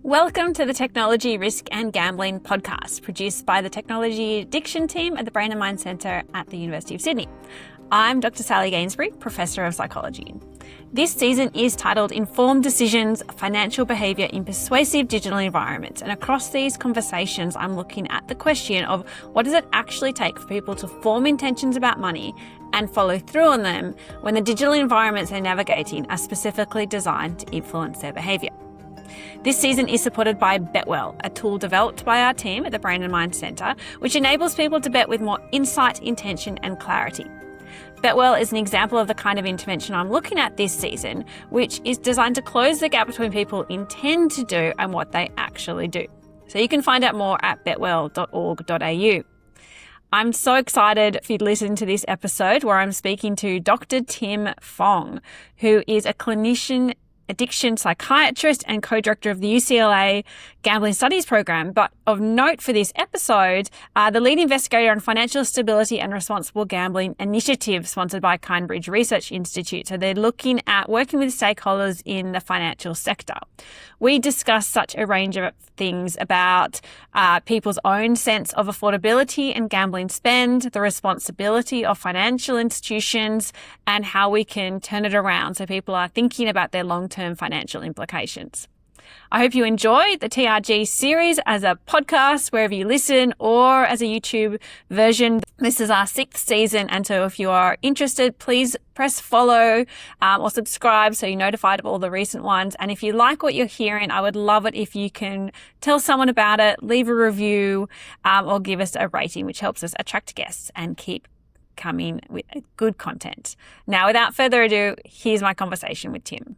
Welcome to the Technology, Risk and Gambling podcast, produced by the Technology Addiction team at the Brain and Mind Centre at the University of Sydney. I'm Dr Sally Gainsbury, Professor of Psychology. This season is titled Informed Decisions, Financial Behaviour in Persuasive Digital Environments. And across these conversations, I'm looking at the question of what does it actually take for people to form intentions about money and follow through on them when the digital environments they're navigating are specifically designed to influence their behaviour. This season is supported by BetWell, a tool developed by our team at the Brain and Mind Centre, which enables people to bet with more insight, intention and clarity. BetWell is an example of the kind of intervention I'm looking at this season, which is designed to close the gap between people intend to do and what they actually do. So you can find out more at betwell.org.au. I'm so excited for you to listen to this episode where I'm speaking to Dr Tim Fong, who is a clinician addiction psychiatrist and co-director of the UCLA Gambling Studies Program. But of note for this episode, the lead investigator on financial stability and responsible gambling initiative sponsored by Cambridge Research Institute. So they're looking at working with stakeholders in the financial sector. We discuss such a range of things about people's own sense of affordability and gambling spend, the responsibility of financial institutions, and how we can turn it around so people are thinking about their long-term financial implications. I hope you enjoy the TRG series as a podcast, wherever you listen, or as a YouTube version. This is our 6th season, and so if you are interested, please press follow or subscribe so you're notified of all the recent ones. And if you like what you're hearing, I would love it if you can tell someone about it, leave a review, or give us a rating, which helps us attract guests and keep coming with good content. Now, without further ado, here's my conversation with Tim.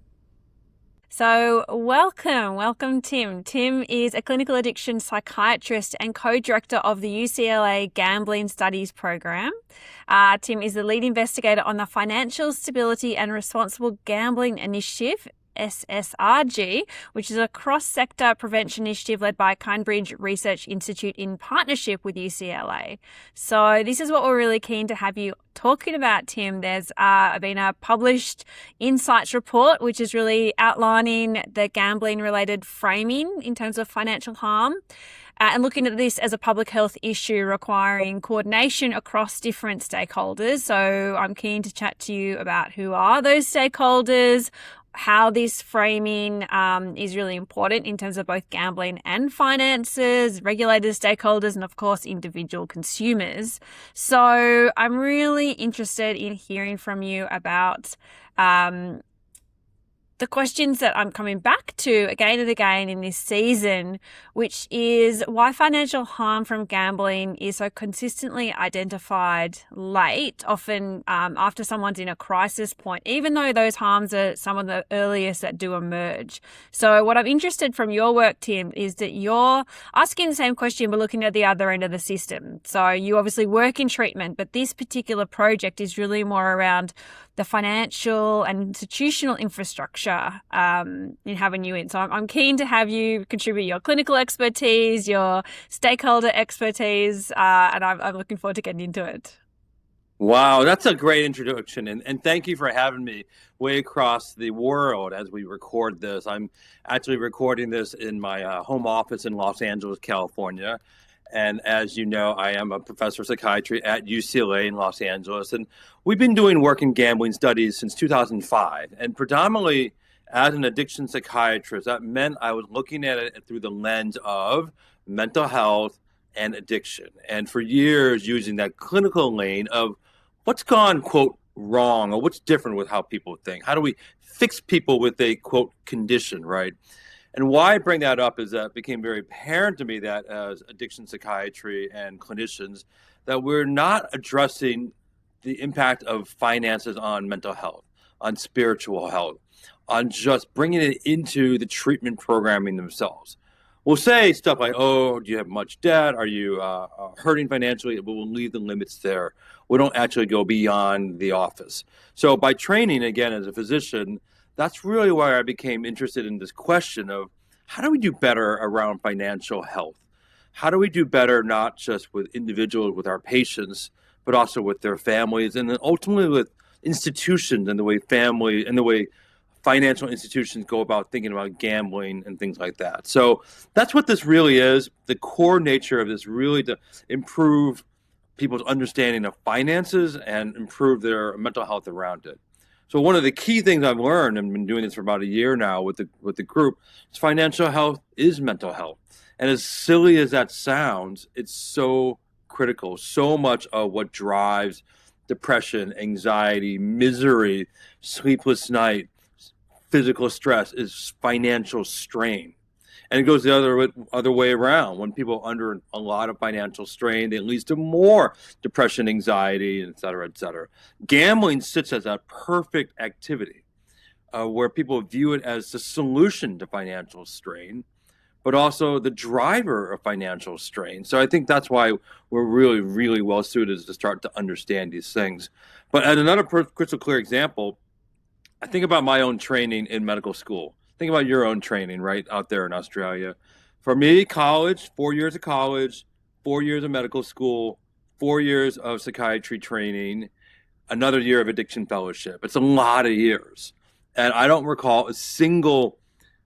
So welcome Tim. Tim is a clinical addiction psychiatrist and co-director of the UCLA Gambling Studies Program. Tim is the lead investigator on the Financial Stability and Responsible Gambling Initiative, SSRG, which is a cross-sector prevention initiative led by Cambridge Research Institute in partnership with UCLA. So this is what we're really keen to have you talking about, Tim. There's been a published insights report, which is really outlining the gambling-related framing in terms of financial harm. And looking at this as a public health issue requiring coordination across different stakeholders. So I'm keen to chat to you about who are those stakeholders, how this framing is really important in terms of both gambling and finances, regulators, stakeholders, and of course, individual consumers. So I'm really interested in hearing from you about the questions that I'm coming back to again and again in this season, which is why financial harm from gambling is so consistently identified late, often after someone's in a crisis point, even though those harms are some of the earliest that do emerge. So what I'm interested from your work, Tim, is that you're asking the same question but looking at the other end of the system. So you obviously work in treatment, but this particular project is really more around the financial and institutional infrastructure in having you in. So I'm keen to have you contribute your clinical expertise, your stakeholder expertise, and I'm looking forward to getting into it. Wow, that's a great introduction. And thank you for having me way across the world as we record this. I'm actually recording this in my home office in Los Angeles, California. And as you know, I am a professor of psychiatry at UCLA in Los Angeles. And we've been doing work in gambling studies since 2005. And predominantly as an addiction psychiatrist, that meant I was looking at it through the lens of mental health and addiction. And for years, using that clinical lane of what's gone, quote, wrong, or what's different with how people think. How do we fix people with a, quote, condition, right? And why I bring that up is that it became very apparent to me that as addiction psychiatry and clinicians, that we're not addressing the impact of finances on mental health, on spiritual health, on just bringing it into the treatment programming themselves. We'll say stuff like, oh, do you have much debt? Are you hurting financially? But we'll leave the limits there. We don't actually go beyond the office. So by training, again, as a physician, that's really why I became interested in this question of how do we do better around financial health? How do we do better not just with individuals, with our patients, but also with their families, and then ultimately with institutions and the way family and the way financial institutions go about thinking about gambling and things like that. So that's what this really is. The core nature of this really to improve people's understanding of finances and improve their mental health around it. So one of the key things I've learned, and been doing this for about a year now with the group, is financial health is mental health. And as silly as that sounds, it's so critical. So much of what drives depression, anxiety, misery, sleepless night, physical stress is financial strain. And it goes the other way around. When people are under a lot of financial strain, it leads to more depression, anxiety, et cetera, et cetera. Gambling sits as a perfect activity where people view it as the solution to financial strain, but also the driver of financial strain. So I think that's why we're really, really well suited to start to understand these things. But as another crystal clear example, I think about my own training in medical school. Think about your own training right out there in Australia. For me, college, 4 years of college, 4 years of medical school, 4 years of psychiatry training, another year of addiction fellowship. It's a lot of years. And I don't recall a single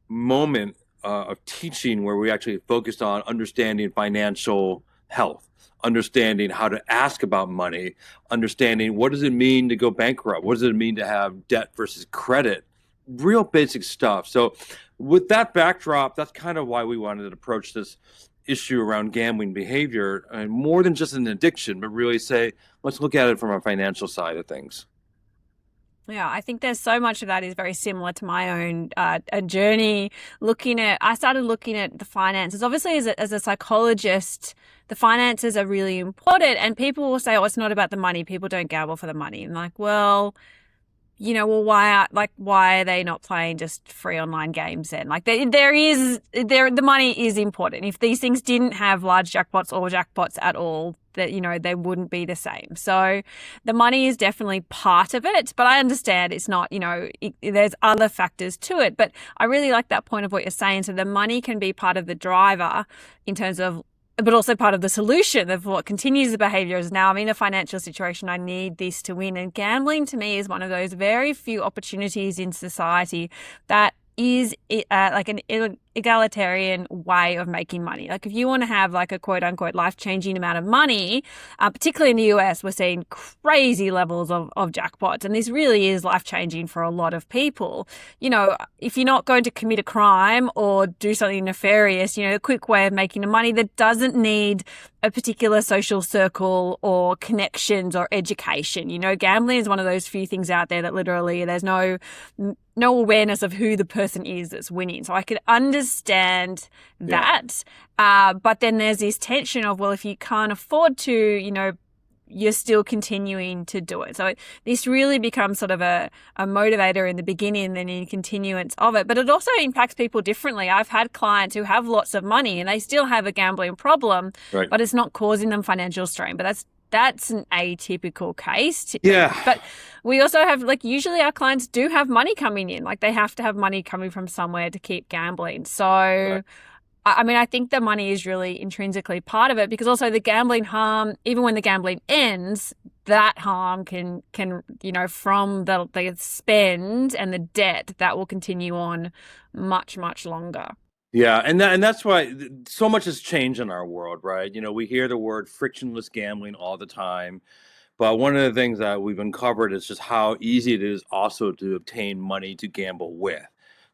moment of teaching where we actually focused on understanding financial health, understanding how to ask about money, understanding what does it mean to go bankrupt, what does it mean to have debt versus credit, real basic stuff. So with that backdrop, that's kind of why we wanted to approach this issue around gambling behavior, and more than just an addiction, but really say, let's look at it from a financial side of things. Yeah, I think there's so much of that is very similar to my own journey. I started looking at the finances. Obviously, as a psychologist, the finances are really important. And people will say, oh, it's not about the money. People don't gamble for the money. And like, well, why are they not playing just free online games then? Like the money is important. If these things didn't have large jackpots or jackpots at all, that, they wouldn't be the same. So the money is definitely part of it, but I understand it's not, there's other factors to it. But I really like that point of what you're saying. So the money can be part of the driver in terms of, but also part of the solution of what continues the behavior is now I'm in a financial situation. I need this to win. And gambling to me is one of those very few opportunities in society that is like an egalitarian way of making money. Like if you want to have like a quote unquote life-changing amount of money, particularly in the US, we're seeing crazy levels of jackpots. And this really is life-changing for a lot of people. If you're not going to commit a crime or do something nefarious, a quick way of making the money that doesn't need a particular social circle or connections or education. Gambling is one of those few things out there that literally there's no awareness of who the person is that's winning. So I could understand that. Yeah. But then there's this tension of, well, if you can't afford to, you're still continuing to do it. So this really becomes sort of a motivator in the beginning and then in continuance of it. But it also impacts people differently. I've had clients who have lots of money and they still have a gambling problem, right, but it's not causing them financial strain. But that's an atypical case. Yeah. But we also have, usually our clients do have money coming in. They have to have money coming from somewhere to keep gambling. So, right. I think the money is really intrinsically part of it, because also the gambling harm, even when the gambling ends, that harm can from the spend and the debt, that will continue on much, much longer. Yeah, and that's why so much has changed in our world, right? We hear the word frictionless gambling all the time, but one of the things that we've uncovered is just how easy it is also to obtain money to gamble with.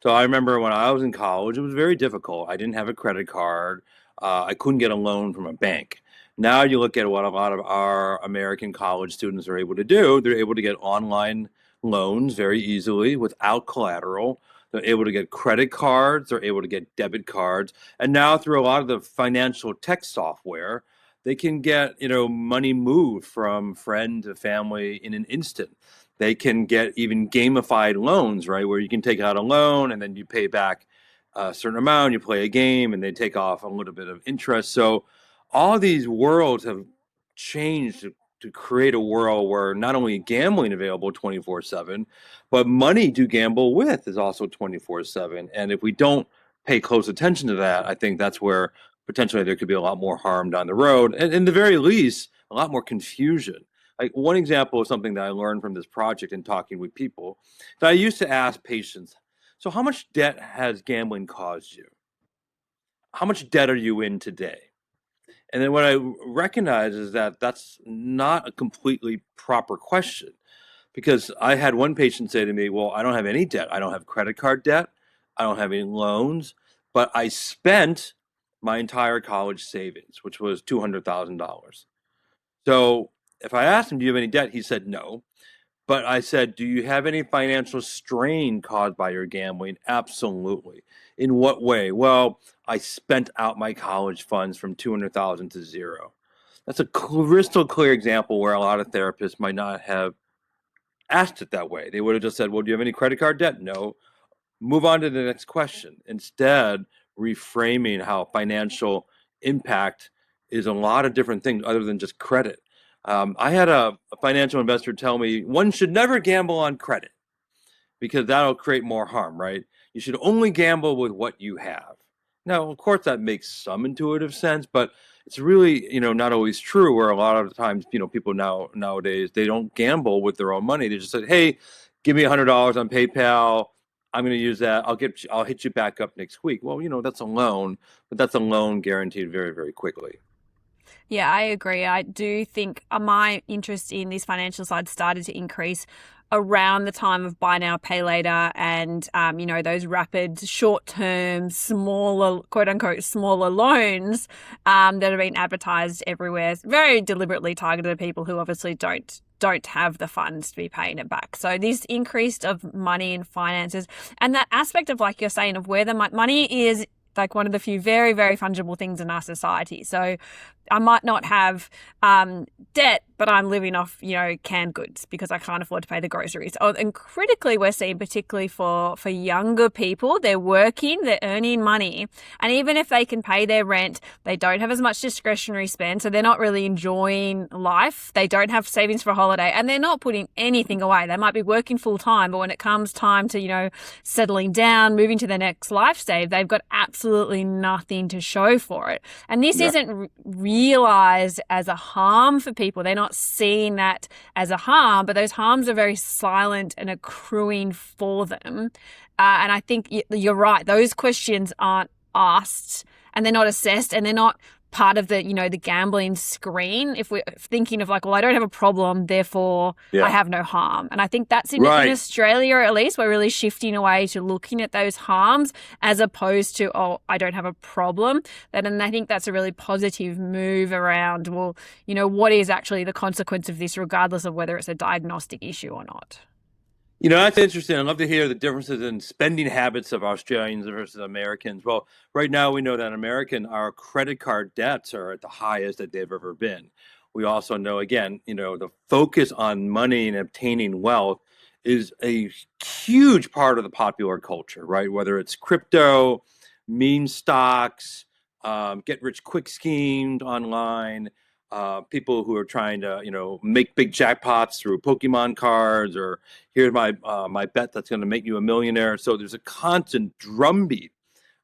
So I remember when I was in college, it was very difficult. I didn't have a credit card. I couldn't get a loan from a bank. Now you look at what a lot of our American college students are able to do. They're able to get online loans very easily without collateral. They're able to get credit cards. They're able to get debit cards. And now through a lot of the financial tech software, they can get, money moved from friend to family in an instant. They can get even gamified loans, right, where you can take out a loan and then you pay back a certain amount, you play a game, and they take off a little bit of interest. So all these worlds have changed to create a world where not only gambling available 24/7, but money to gamble with is also 24/7. And if we don't pay close attention to that, I think that's where potentially there could be a lot more harm down the road. And in the very least, a lot more confusion. Like one example of something that I learned from this project and talking with people, that I used to ask patients, so how much debt has gambling caused you? How much debt are you in today? And then what I recognize is that that's not a completely proper question, because I had one patient say to me, well, I don't have any debt. I don't have credit card debt. I don't have any loans, but I spent my entire college savings, which was $200,000. So if I asked him, do you have any debt? He said no. But I said, do you have any financial strain caused by your gambling? Absolutely. In what way? Well, I spent out my college funds from 200,000 to zero. That's a crystal clear example where a lot of therapists might not have asked it that way. They would have just said, well, do you have any credit card debt? No. Move on to the next question. Instead, reframing how financial impact is a lot of different things other than just credit. I had a financial investor tell me one should never gamble on credit because that'll create more harm, right? You should only gamble with what you have. Now, of course, that makes some intuitive sense, but it's really, not always true. Where a lot of the times, people nowadays they don't gamble with their own money. They just say, "Hey, give me $100 on PayPal. I'm going to use that. I'll hit you back up next week." Well, that's a loan, but that's a loan guaranteed very, very quickly. Yeah, I agree. I do think my interest in this financial side started to increase around the time of buy now, pay later, and those rapid, short-term, smaller, quote unquote, smaller loans that are being advertised everywhere, very deliberately targeted at people who obviously don't have the funds to be paying it back. So this increase of money and finances, and that aspect of, like you're saying, of where the money is, like one of the few very, very fungible things in our society. So I might not have debt, but I'm living off, canned goods because I can't afford to pay the groceries. Oh, and critically, we're seeing, particularly for younger people, they're working, they're earning money. And even if they can pay their rent, they don't have as much discretionary spend. So they're not really enjoying life. They don't have savings for a holiday, and they're not putting anything away. They might be working full time, but when it comes time to, settling down, moving to the next life stage, they've got absolutely nothing to show for it. And this isn't realized as a harm for people. They're not seeing that as a harm, but those harms are very silent and accruing for them. And I think you're right. Those questions aren't asked, and they're not assessed, and they're not part of the, the gambling screen. If we're thinking of like, well, I don't have a problem, therefore I have no harm. And I think that's in Australia, at least, we're really shifting away to looking at those harms as opposed to, oh, I don't have a problem. And I think that's a really positive move around, well, what is actually the consequence of this, regardless of whether it's a diagnostic issue or not. That's interesting. I'd love to hear the differences in spending habits of Australians versus Americans. Well, right now we know that our credit card debts are at the highest that they've ever been. We also know, again, the focus on money and obtaining wealth is a huge part of the popular culture, right? Whether it's crypto, meme stocks, get rich quick schemes online, people who are trying to, make big jackpots through Pokemon cards, or here's my bet that's going to make you a millionaire. So there's a constant drumbeat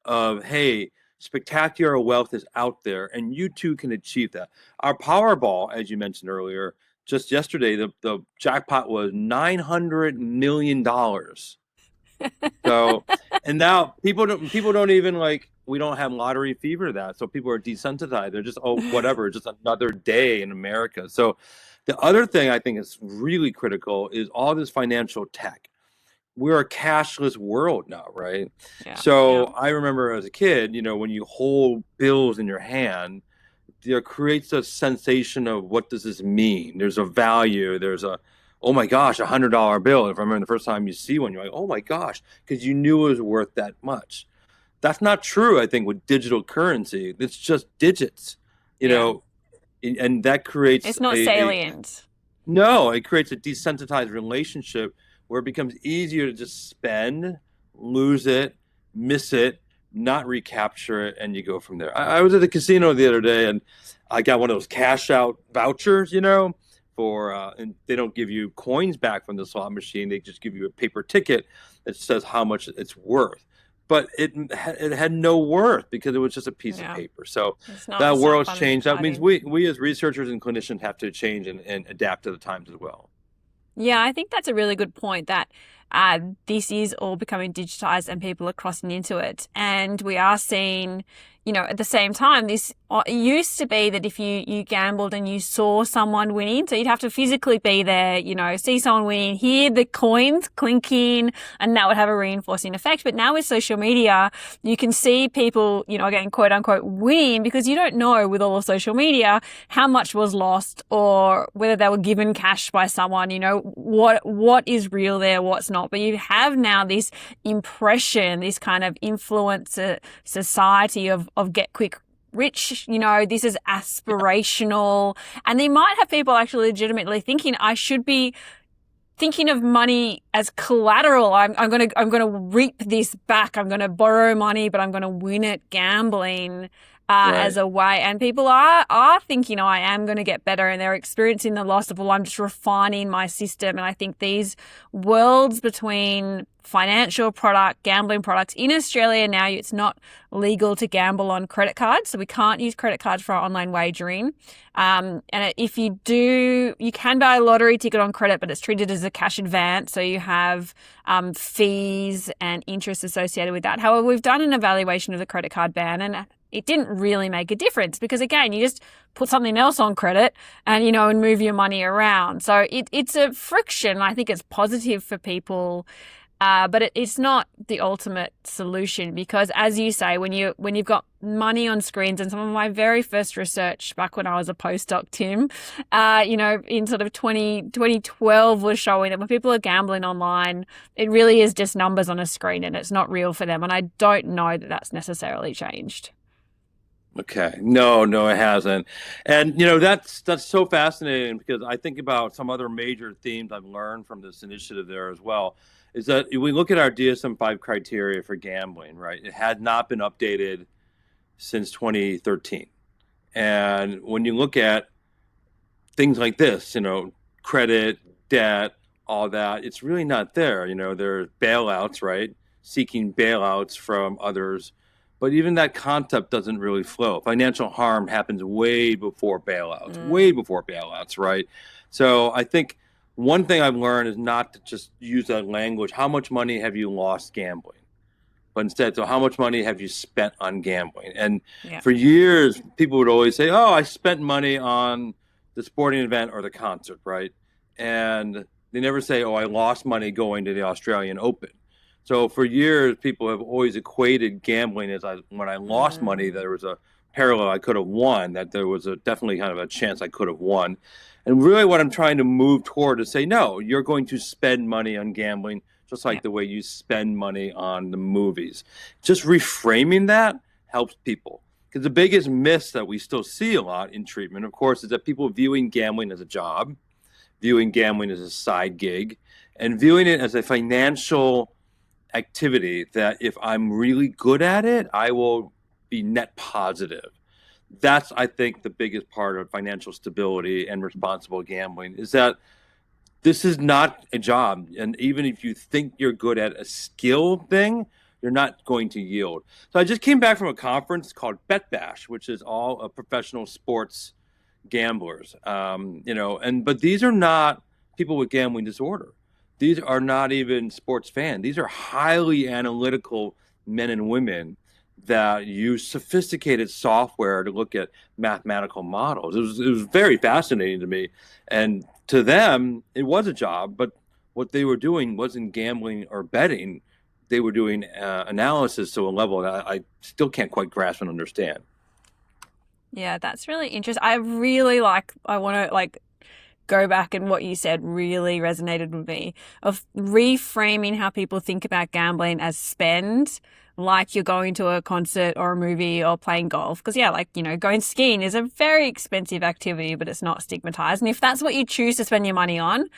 of, hey, spectacular wealth is out there, and you too can achieve that. Our Powerball, as you mentioned earlier, just yesterday, the jackpot was $900 million. So, and now people don't even we don't have lottery fever that. So people are desensitized. They're just, whatever, just another day in America. So the other thing I think is really critical is all this financial tech. We're a cashless world now, right? Yeah. So I remember as a kid, when you hold bills in your hand, there creates a sensation of, what does this mean? There's a value. There's oh my gosh, $100 bill. If I remember the first time you see one, you're like, oh my gosh, because you knew it was worth that much. That's not true, I think, with digital currency. It's just digits, and that creates... It's not salient. No, it creates a desensitized relationship where it becomes easier to just spend, lose it, miss it, not recapture it, and you go from there. I was at the casino the other day, and I got one of those cash out vouchers, and they don't give you coins back from the slot machine. They just give you a paper ticket that says how much it's worth. but it had no worth because it was just a piece of paper. So that world's changed. That means we as researchers and clinicians have to change and adapt to the times as well. Yeah, I think that's a really good point, that this is all becoming digitized and people are crossing into it. And we are seeing, at the same time, this it used to be that if you gambled and you saw someone winning, so you'd have to physically be there, see someone winning, hear the coins clinking, and that would have a reinforcing effect. But now with social media, you can see people, getting quote unquote winning, because you don't know with all of social media how much was lost or whether they were given cash by someone, what is real there, what's not. But you have now this impression, this kind of influencer society of get quick rich, this is aspirational. And they might have people actually legitimately thinking, I should be thinking of money as collateral. I'm going to reap this back. I'm going to borrow money, but I'm going to win it gambling as a way. And people are thinking, I am going to get better, and they're experiencing the loss of, I'm just refining my system. And I think these worlds between financial product, gambling products in Australia now, it's not legal to gamble on credit cards. So we can't use credit cards for our online wagering. And if you do, you can buy a lottery ticket on credit, but it's treated as a cash advance. So you have fees and interest associated with that. However, we've done an evaluation of the credit card ban, and it didn't really make a difference because, again, you just put something else on credit and, and move your money around. So it's a friction. I think it's positive for people, but it's not the ultimate solution because, as you say, when you've got money on screens, and some of my very first research back when I was a postdoc, Tim, in sort of 2012 was showing that when people are gambling online, it really is just numbers on a screen and it's not real for them. And I don't know that that's necessarily changed. Okay. No, it hasn't. And, that's so fascinating because I think about some other major themes I've learned from this initiative there as well, is that we look at our DSM-5 criteria for gambling, right? It had not been updated since 2013. And when you look at things like this, credit, debt, all that, it's really not there. There's bailouts, right? Seeking bailouts from others. But even that concept doesn't really flow. Financial harm happens way before bailouts, right? So I think one thing I've learned is not to just use that language, how much money have you lost gambling? But instead, so how much money have you spent on gambling? And for years, people would always say, I spent money on the sporting event or the concert, right? And they never say, I lost money going to the Australian Open. So for years, people have always equated gambling as when I lost money, there was a parallel I could have won, that there was definitely kind of a chance I could have won. And really what I'm trying to move toward is say, no, you're going to spend money on gambling, just like the way you spend money on the movies. Just reframing that helps people. Because the biggest myth that we still see a lot in treatment, of course, is that people viewing gambling as a job, viewing gambling as a side gig, and viewing it as a financial activity that if I'm really good at it, I will be net positive. That's, I think, the biggest part of financial stability and responsible gambling, is that this is not a job. And even if you think you're good at a skill thing, you're not going to yield. So I just came back from a conference called Bet Bash, which is all professional sports gamblers, but these are not people with gambling disorder. These are not even sports fans. These are highly analytical men and women that use sophisticated software to look at mathematical models. It was very fascinating to me. And to them, it was a job, but what they were doing wasn't gambling or betting. They were doing analysis to a level that I still can't quite grasp and understand. Yeah, that's really interesting. I want to go back, and what you said really resonated with me, of reframing how people think about gambling as spend, like you're going to a concert or a movie or playing golf. Because going skiing is a very expensive activity, but it's not stigmatized. And if that's what you choose to spend your money on,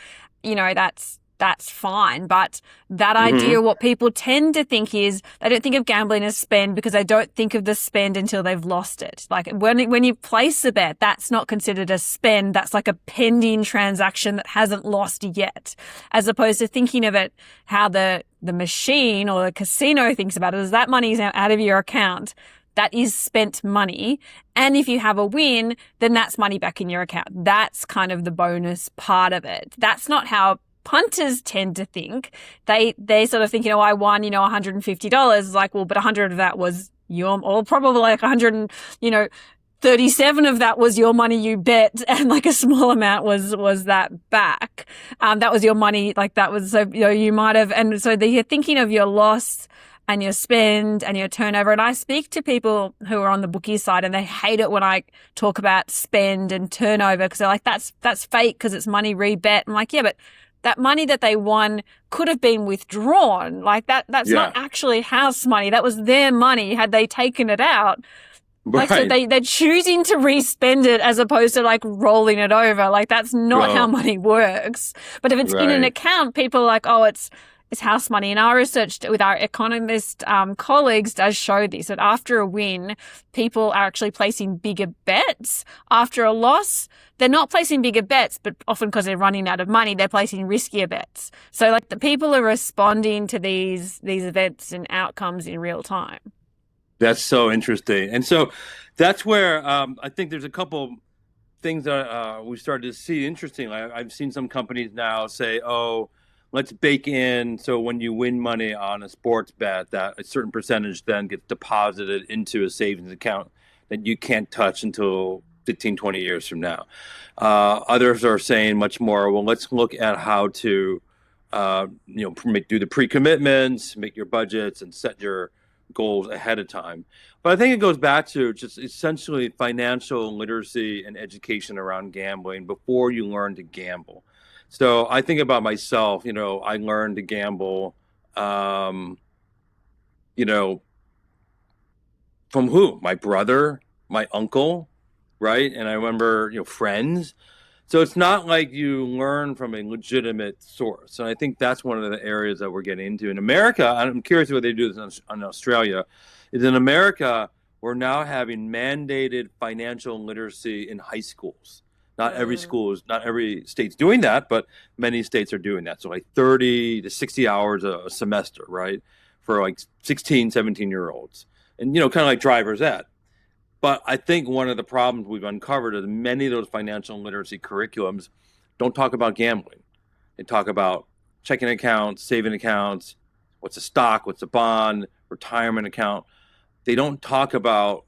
that's that's fine. But that idea, what people tend to think is they don't think of gambling as spend because they don't think of the spend until they've lost it. Like when you place a bet, that's not considered a spend. That's like a pending transaction that hasn't lost yet, as opposed to thinking of it how the machine or the casino thinks about it as that money is now out of your account. That is spent money. And if you have a win, then that's money back in your account. That's kind of the bonus part of it. That's not how punters tend to think. They sort of think, I won, $150. It's like, well, but 100 of that was or probably like 100, 37 of that was your money you bet, and like a small amount was that back. That was your money. Like that was, so, you might have, and so you're thinking of your loss and your spend and your turnover. And I speak to people who are on the bookie side and they hate it when I talk about spend and turnover because they're like, that's fake because it's money rebet. I'm like, yeah, but that money that they won could have been withdrawn. Like that's not actually house money. That was their money had they taken it out. Like, so they're choosing to re-spend it as opposed to like rolling it over. Like that's not how money works. But if it's in an account, people are like, oh, it's house money. And our research with our economist colleagues does show this, that after a win, people are actually placing bigger bets. After a loss, they're not placing bigger bets, but often because they're running out of money, they're placing riskier bets. So like the people are responding to these events and outcomes in real time. That's so interesting. And so that's where I think there's a couple things that we started to see interesting. I've seen some companies now say, oh, let's bake in so when you win money on a sports bet that a certain percentage then gets deposited into a savings account that you can't touch until 15, 20 years from now. Others are saying much more, well, let's look at how to do the pre-commitments, make your budgets and set your goals ahead of time. But I think it goes back to just essentially financial literacy and education around gambling before you learn to gamble. So I think about myself, I learned to gamble, from who? My brother, my uncle, right? And I remember, friends. So it's not like you learn from a legitimate source. And I think that's one of the areas that we're getting into. In America, I'm curious what they do this in Australia, is in America, we're now having mandated financial literacy in high schools. Not every state's doing that, but many states are doing that. So like 30 to 60 hours a semester, right? For like 16, 17-year-olds. And, kind of like driver's ed. But I think one of the problems we've uncovered is many of those financial literacy curriculums don't talk about gambling. They talk about checking accounts, saving accounts, what's a stock, what's a bond, retirement account. They don't talk about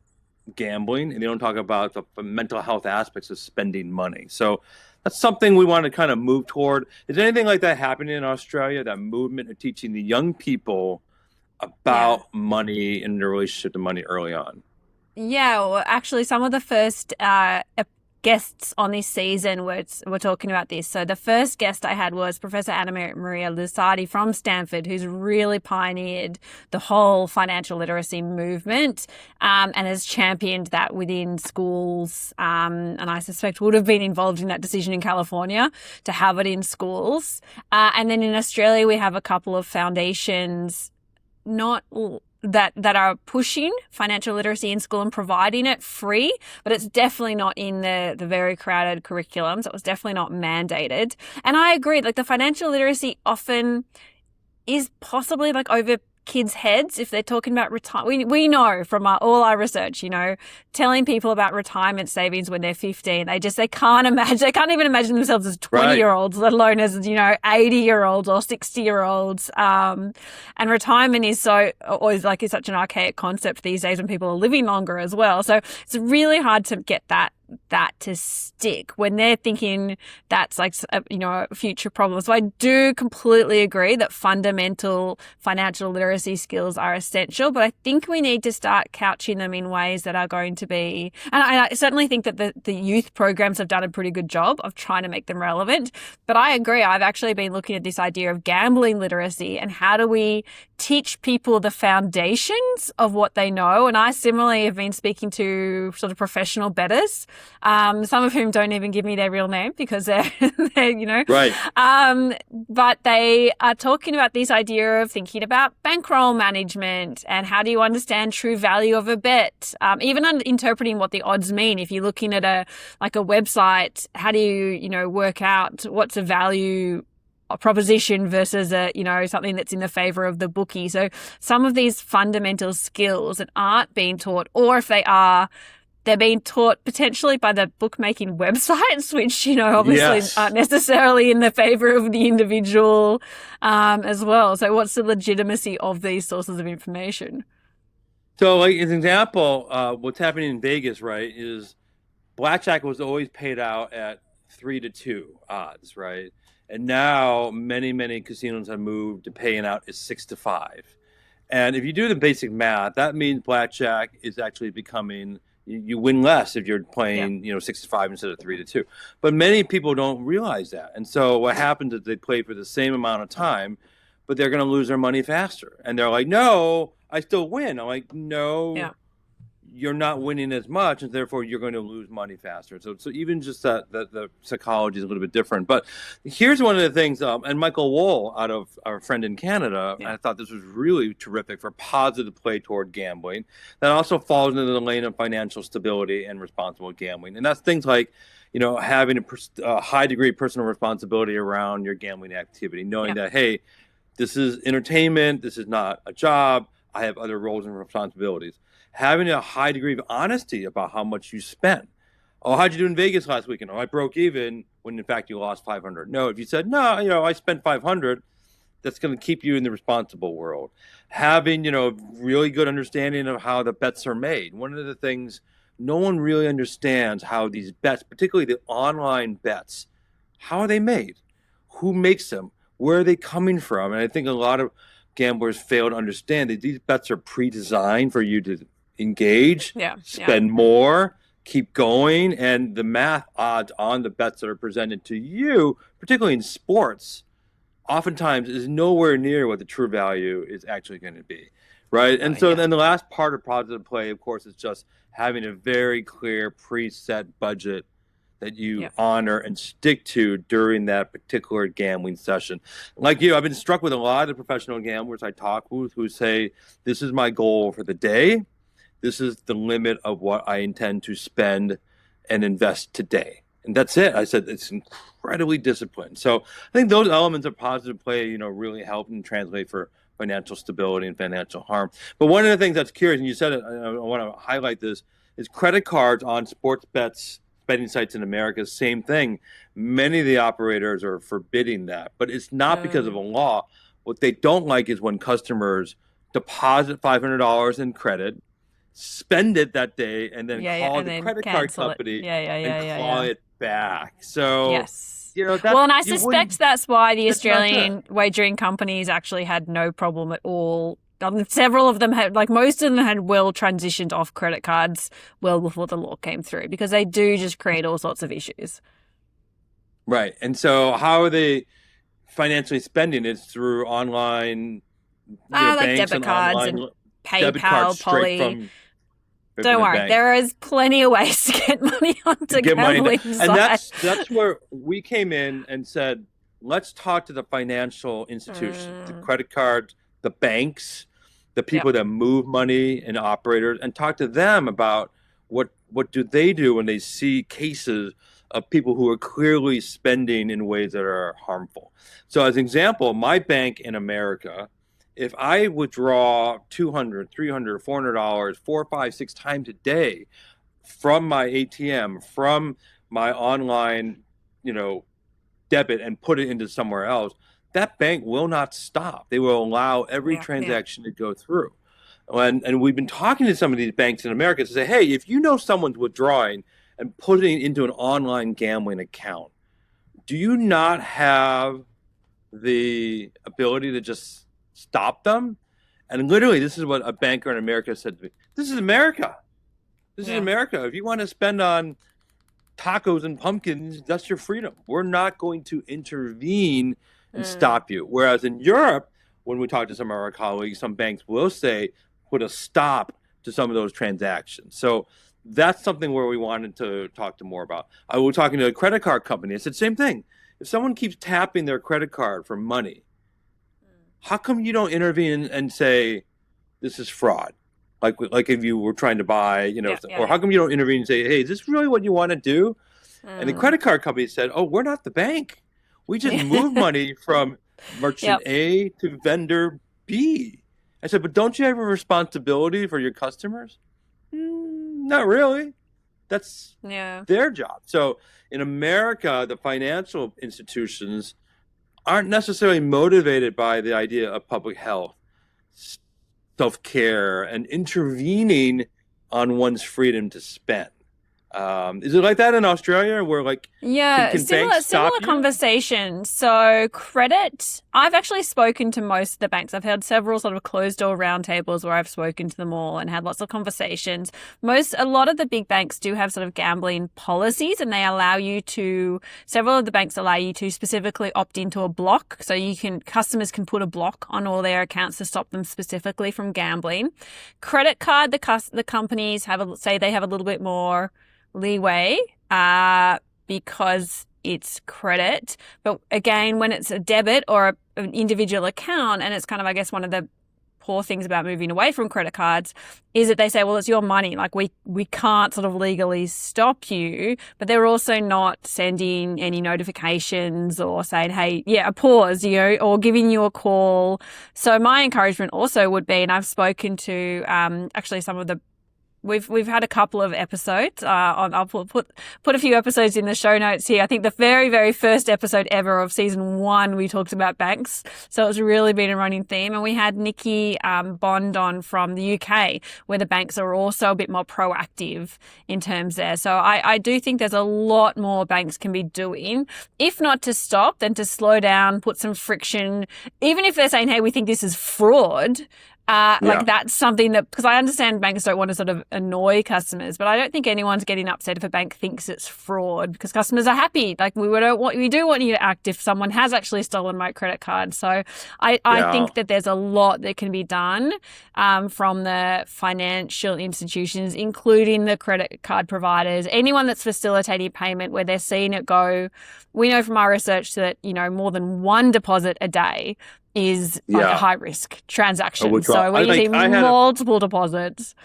gambling, and they don't talk about the mental health aspects of spending money. So that's something we want to kind of move toward. Is there anything like that happening in Australia, that movement of teaching the young people about money and their relationship to money early on? Yeah, well, actually, some of the first guests on this season were talking about this. So the first guest I had was Professor Annamaria Lusardi from Stanford, who's really pioneered the whole financial literacy movement and has championed that within schools, and I suspect would have been involved in that decision in California to have it in schools. And then in Australia, we have a couple of foundations that are pushing financial literacy in school and providing it free, but it's definitely not in the very crowded curriculums. It was definitely not mandated. And I agree, like the financial literacy often is possibly like over kids' heads if they're talking about retirement. We know from all our research, telling people about retirement savings when they're 15, they can't even imagine themselves as 20-year-olds, let alone as 80-year-olds or 60-year-olds. And retirement is such an archaic concept these days when people are living longer as well. So it's really hard to get that to stick when they're thinking that's like a future problem. So I do completely agree that fundamental financial literacy skills are essential, but I think we need to start couching them in ways that are going to be, and I certainly think that the youth programs have done a pretty good job of trying to make them relevant. But I agree, I've actually been looking at this idea of gambling literacy and how do we teach people the foundations of what they know. And I similarly have been speaking to sort of professional bettors some of whom don't even give me their real name because they're Right. But they are talking about this idea of thinking about bankroll management and how do you understand true value of a bet, even interpreting what the odds mean. If you're looking at a website, how do you work out what's a value proposition versus something that's in the favor of the bookie. So some of these fundamental skills that aren't being taught, or if they are, they're being taught potentially by the bookmaking websites, which, obviously aren't necessarily in the favor of the individual as well. So what's the legitimacy of these sources of information? So like as an example, what's happening in Vegas, right, is blackjack was always paid out at 3-2 odds, right? And now many, many casinos have moved to paying out at 6-5. And if you do the basic math, that means blackjack is actually becoming, you win less if you're playing, 6-5 instead of 3-2. But many people don't realize that. And so what happens is they play for the same amount of time, but they're going to lose their money faster. And they're like, no, I still win. I'm like, no, you're not winning as much, and therefore you're going to lose money faster. So even just the psychology is a little bit different. But here's one of the things, and Michael Wohl, out of our friend in Canada, I thought this was really terrific for positive play toward gambling. That also falls into the lane of financial stability and responsible gambling. And that's things like, having a high degree of personal responsibility around your gambling activity, knowing that, hey, this is entertainment, this is not a job, I have other roles and responsibilities. Having a high degree of honesty about how much you spent. Oh, how'd you do in Vegas last weekend? Oh, I broke even when in fact you lost 500. No, if you said, no, I spent 500, that's going to keep you in the responsible world. Having, really good understanding of how the bets are made. One of the things, no one really understands how these bets, particularly the online bets, how are they made? Who makes them? Where are they coming from? And I think a lot of gamblers fail to understand that these bets are pre-designed for you to engage, spend more, keep going, and the math odds on the bets that are presented to you, particularly in sports, oftentimes is nowhere near what the true value is actually going to be, right? And so then the last part of positive play, of course, is just having a very clear preset budget that you honor and stick to during that particular gambling session. Like you, I've been struck with a lot of professional gamblers I talk with who say, this is my goal for the day. This is the limit of what I intend to spend and invest today. And that's it. I said it's incredibly disciplined. So I think those elements of positive play, really help and translate for financial stability and financial harm. But one of the things that's curious, and you said it, I want to highlight this, is credit cards on sports betting sites in America, same thing. Many of the operators are forbidding that, but it's not because of a law. What they don't like is when customers deposit $500 in credit, spend it that day, and then call the credit card company and call it back. So, and I suspect that's why the Australian wagering companies actually had no problem at all. Several of them had, most of them had well transitioned off credit cards well before the law came through, because they do just create all sorts of issues. Right. And so how are they financially spending? It's through online banks debit cards and PayPal, Poly. From Don't worry, there is plenty of ways to get money onto gambling sites. And that's where we came in and said, let's talk to the financial institutions, the credit cards, the banks, the people that move money and operators, and talk to them about what do they do when they see cases of people who are clearly spending in ways that are harmful. So as an example, my bank in America, if I withdraw $200, $300, $400, 4, 5, 6 times a day from my ATM, from my online, debit, and put it into somewhere else, that bank will not stop. They will allow every transaction to go through. And we've been talking to some of these banks in America to say, hey, if you know someone's withdrawing and putting it into an online gambling account, do you not have the ability to just stop them? And literally, this is what a banker in America said to me. This is America. This is America. If you want to spend on tacos and pumpkins, that's your freedom. We're not going to intervene and stop you. Whereas in Europe, when we talk to some of our colleagues, some banks will say, put a stop to some of those transactions. So that's something where we wanted to talk to more about. I was talking to a credit card company. I said, same thing. If someone keeps tapping their credit card for money, how come you don't intervene and say, this is fraud? Like if you were trying to buy, or how come you don't intervene and say, hey, is this really what you want to do? And the credit card company said, oh, we're not the bank. We just move money from merchant A to vendor B. I said, but don't you have a responsibility for your customers? Not really. That's their job. So in America, the financial institutions aren't necessarily motivated by the idea of public health, self-care, and intervening on one's freedom to spend. Is it like that in Australia where can similar conversation. So credit, I've actually spoken to most of the banks. I've had several sort of closed door roundtables where I've spoken to them all and had lots of conversations. A lot of the big banks do have sort of gambling policies, and several of the banks allow you to specifically opt into a block. So customers can put a block on all their accounts to stop them specifically from gambling. Credit card, the companies say they have a little bit more leeway because it's credit. But again, when it's a debit or an individual account, and it's kind of, I guess, one of the poor things about moving away from credit cards is that they say, well, it's your money. Like we can't sort of legally stop you, but they're also not sending any notifications or saying, hey, a pause, or giving you a call. So my encouragement also would be, and I've spoken to actually some of the We've had a couple of episodes. I'll put a few episodes in the show notes here. I think the very, very first episode ever of season 1, we talked about banks. So it's really been a running theme. And we had Nikki Bond on from the UK, where the banks are also a bit more proactive in terms there. So I do think there's a lot more banks can be doing, if not to stop, then to slow down, put some friction. Even if they're saying, hey, we think this is fraud, that's something that, because I understand banks don't want to sort of annoy customers, but I don't think anyone's getting upset if a bank thinks it's fraud, because customers are happy. Like we do want you to act if someone has actually stolen my credit card. So I think that there's a lot that can be done from the financial institutions, including the credit card providers, anyone that's facilitating payment where they're seeing it go. We know from our research that, more than one deposit a day is like a high risk transaction. So we're using multiple deposits.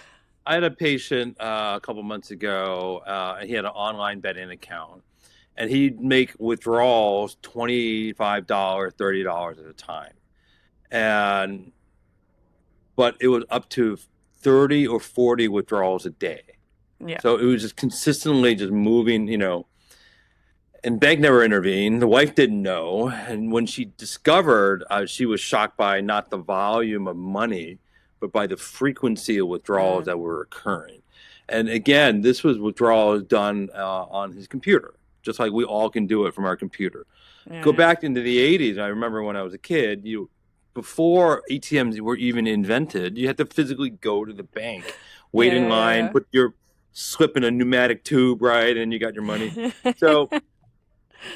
I had a patient a couple months ago, and he had an online betting account, and he'd make withdrawals $25, $30 at a time. But it was up to 30 or 40 withdrawals a day. Yeah. So it was just consistently just moving, and bank never intervened. The wife didn't know. And when she discovered, she was shocked by not the volume of money, but by the frequency of withdrawals that were occurring. And again, this was withdrawals done on his computer, just like we all can do it from our computer. Yeah. Go back into the 80s. I remember when I was a kid, before ATMs were even invented, you had to physically go to the bank, wait in line, put your slip in a pneumatic tube, right, and you got your money. So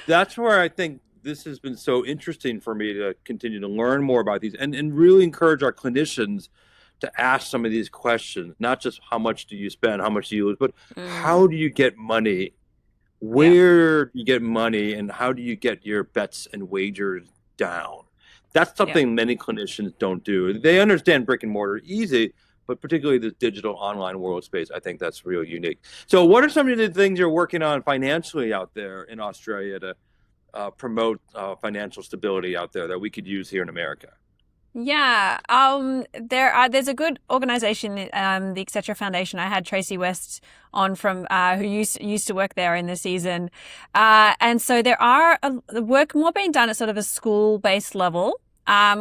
that's where I think this has been so interesting for me to continue to learn more about these and really encourage our clinicians to ask some of these questions, not just how much do you spend, how much do you lose, but how do you get money? Where do you get money, and how do you get your bets and wagers down? That's something many clinicians don't do. They understand brick and mortar easy, but particularly the digital online world space, I think that's real unique. So what are some of the things you're working on financially out there in Australia to promote financial stability out there that we could use here in America? Yeah, there's a good organization, the Etc. Foundation. I had Tracey West on from who used to work there in the season, and so there are work more being done at sort of a school-based level.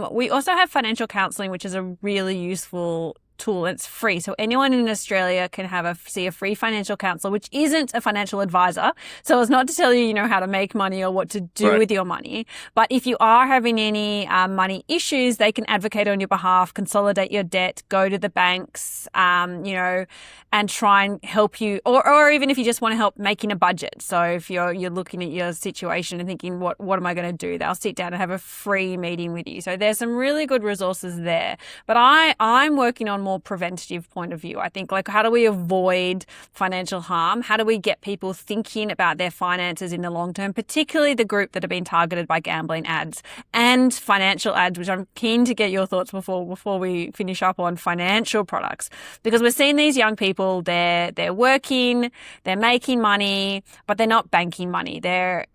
We also have financial counselling, which is a really useful tool. It's free. So anyone in Australia can see a free financial counselor, which isn't a financial advisor. So it's not to tell you, how to make money or what to do with your money. But if you are having any money issues, they can advocate on your behalf, consolidate your debt, go to the banks, and try and help you, or even if you just want to help making a budget. So if you're looking at your situation and thinking, what am I going to do? They'll sit down and have a free meeting with you. So there's some really good resources there. But I'm working on more preventative point of view. I think, like, how do we avoid financial harm? How do we get people thinking about their finances in the long term, particularly the group that have been targeted by gambling ads and financial ads, which I'm keen to get your thoughts before we finish up on financial products, because we're seeing these young people, they're working, they're making money, but they're not banking money. They're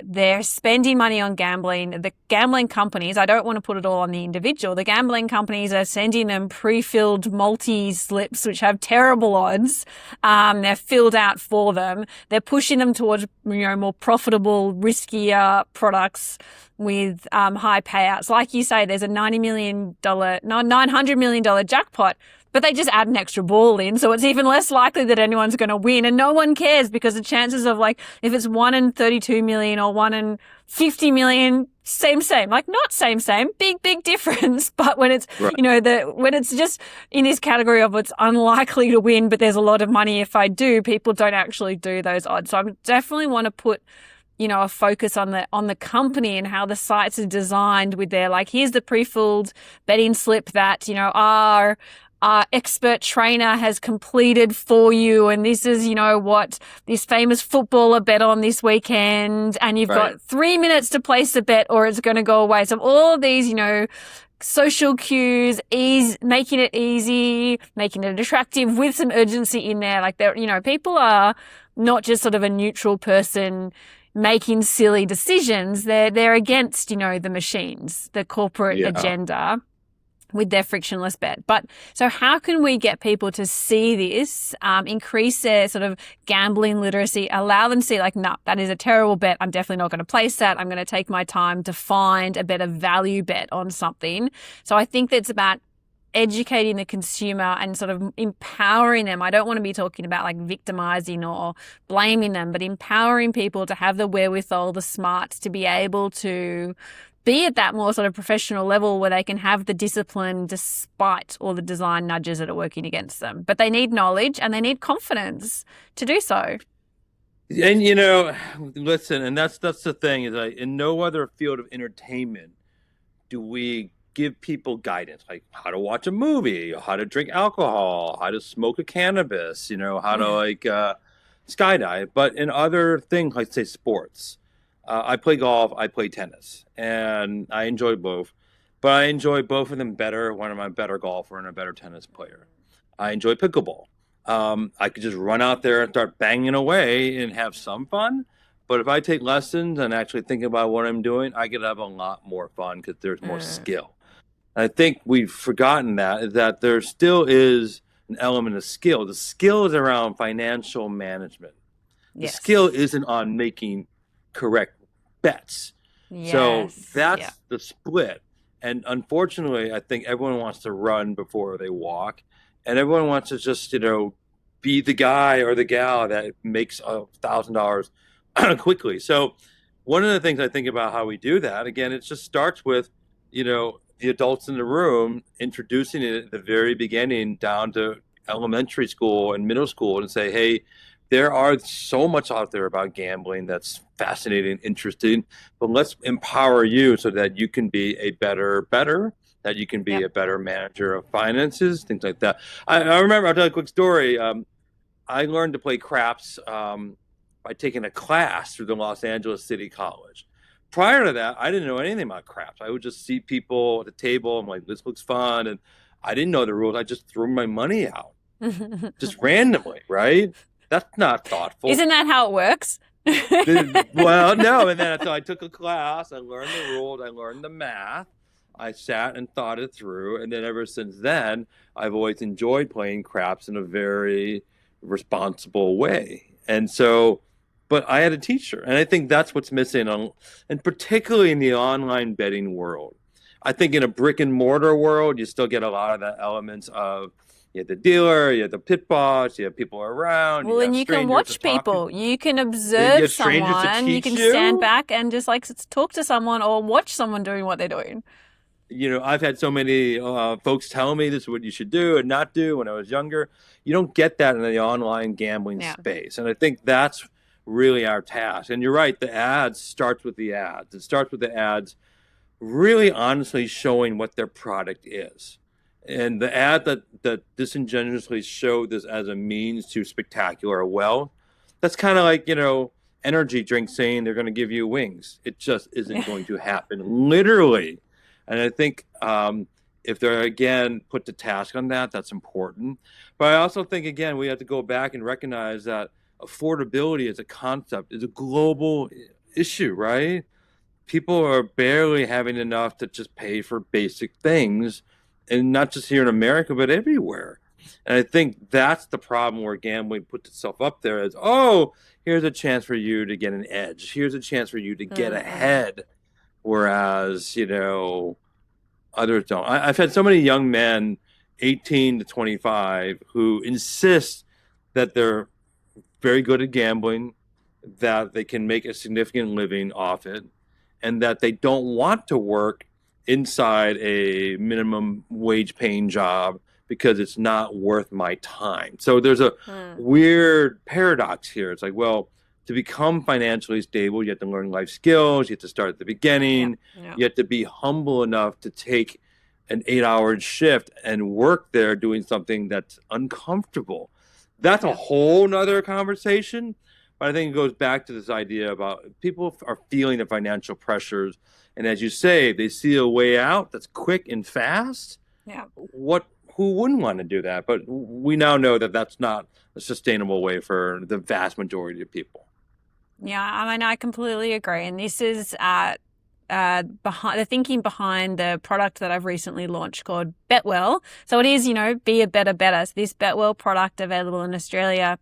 spending money on gambling. The gambling companies, I don't want to put it all on the individual. The gambling companies are sending them pre-filled multi-slips, which have terrible odds. They're filled out for them. They're pushing them towards, more profitable, riskier products with high payouts. Like you say, there's a $900 million jackpot, but they just add an extra ball in, so it's even less likely that anyone's going to win, and no one cares, because the chances of, like, if it's 1 in 32 million or 1 in 50 million, same, like, not same, big difference. But when it's, right, when it's just in this category of it's unlikely to win, but there's a lot of money if I do, people don't actually do those odds. So I definitely want to put, a focus on the company and how the sites are designed with their, like, here's the pre-filled betting slip that, our expert trainer has completed for you, and this is, what this famous footballer bet on this weekend, and you've got 3 minutes to place a bet or it's going to go away. So all of these, social cues, making it easy, making it attractive with some urgency in there. Like, people are not just sort of a neutral person making silly decisions. They're against, the machines, the corporate agenda, with their frictionless bet. But so how can we get people to see this, increase their sort of gambling literacy, allow them to see, like, no, that is a terrible bet. I'm definitely not going to place that. I'm going to take my time to find a better value bet on something. So I think that's about educating the consumer and sort of empowering them. I don't want to be talking about, like, victimizing or blaming them, but empowering people to have the wherewithal, the smarts to be able to be at that more sort of professional level where they can have the discipline despite all the design nudges that are working against them. But they need knowledge and they need confidence to do so. And, listen, and that's the thing, is like, in no other field of entertainment do we give people guidance, like how to watch a movie, how to drink alcohol, how to smoke a cannabis, how to skydive. But in other things, like, say, sports, I play golf, I play tennis, and I enjoy both. But I enjoy both of them better when I'm a better golfer and a better tennis player. I enjoy pickleball. I could just run out there and start banging away and have some fun. But if I take lessons and actually think about what I'm doing, I could have a lot more fun because there's more skill. And I think we've forgotten that there still is an element of skill. The skill is around financial management. The skill isn't on making correct bets. So that's the split. And unfortunately, I think everyone wants to run before they walk, and everyone wants to just, be the guy or the gal that makes $1,000 quickly. So one of the things I think about how we do that, again, it just starts with, the adults in the room introducing it at the very beginning down to elementary school and middle school, and say, hey, there are so much out there about gambling that's fascinating, interesting, but let's empower you so that you can be a better, that you can be a better manager of finances, things like that. I remember, I'll tell you a quick story. I learned to play craps by taking a class through the Los Angeles City College. Prior to that, I didn't know anything about craps. I would just see people at the table. I'm like, this looks fun. And I didn't know the rules. I just threw my money out just randomly, right? That's not thoughtful. Isn't that how it works? Well, no. And then so I took a class. I learned the rules. I learned the math. I sat and thought it through. And then ever since then, I've always enjoyed playing craps in a very responsible way. And so, but I had a teacher. And I think that's what's missing, and particularly in the online betting world. I think in a brick and mortar world, you still get a lot of the elements of, you have the dealer, you have the pit boss, you have people around. Well, and you can watch people. You can observe someone. You can stand back and just, like, talk to someone or watch someone doing what they're doing. I've had so many folks tell me this is what you should do and not do when I was younger. You don't get that in the online gambling space. And I think that's really our task. And you're right, the ads starts with the ads. It starts with the ads really honestly showing what their product is. And the ad that disingenuously showed this as a means to spectacular wealth, that's kind of like, energy drinks saying they're going to give you wings. It just isn't going to happen, literally. And I think if they're, again, put to task on that, that's important. But I also think, again, we have to go back and recognize that affordability as a concept is a global issue, right? People are barely having enough to just pay for basic things, and not just here in America, but everywhere. And I think that's the problem where gambling puts itself up there as, oh, here's a chance for you to get an edge. Here's a chance for you to get ahead. Whereas, others don't. I've had so many young men, 18 to 25, who insist that they're very good at gambling, that they can make a significant living off it, and that they don't want to work inside a minimum wage paying job because it's not worth my time. So there's a weird paradox here. It's like, well, to become financially stable, you have to learn life skills. You have to start at the beginning. Yeah. You have to be humble enough to take an 8-hour shift and work there doing something that's uncomfortable. That's a whole nother conversation. But I think it goes back to this idea about people are feeling the financial pressures. And as you say, they see a way out that's quick and fast. Yeah. Who wouldn't want to do that? But we now know that that's not a sustainable way for the vast majority of people. Yeah, I mean, I completely agree. And this is behind the thinking behind the product that I've recently launched called BetWell. So it is, be a better. So this BetWell product available in Australia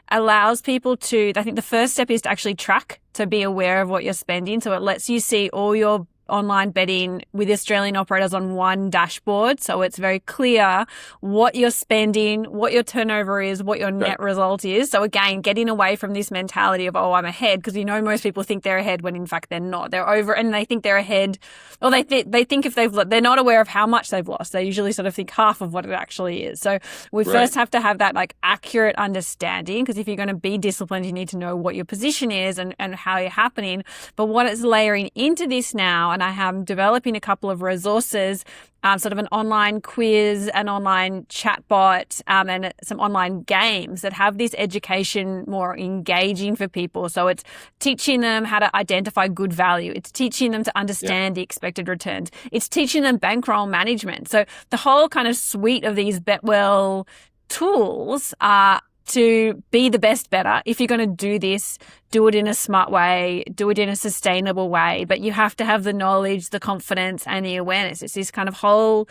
allows people to, I think the first step is to actually track, to be aware of what you're spending. So it lets you see all your online betting with Australian operators on one dashboard. So it's very clear what you're spending, what your turnover is, what your net result is. So again, getting away from this mentality of, oh, I'm ahead, because most people think they're ahead when in fact they're not. They're over and they think they're ahead, or they think if they're not aware of how much they've lost. They usually sort of think half of what it actually is. So we first have to have that accurate understanding, because if you're going to be disciplined, you need to know what your position is and how you're happening. But what is layering into this now, and I am developing a couple of resources, sort of an online quiz, an online chatbot, and some online games that have this education more engaging for people. So it's teaching them how to identify good value. It's teaching them to understand the expected returns. It's teaching them bankroll management. So the whole kind of suite of these BetWell tools are to be the best better. If you're going to do this, do it in a smart way, do it in a sustainable way, but you have to have the knowledge, the confidence, and the awareness. It's this kind of whole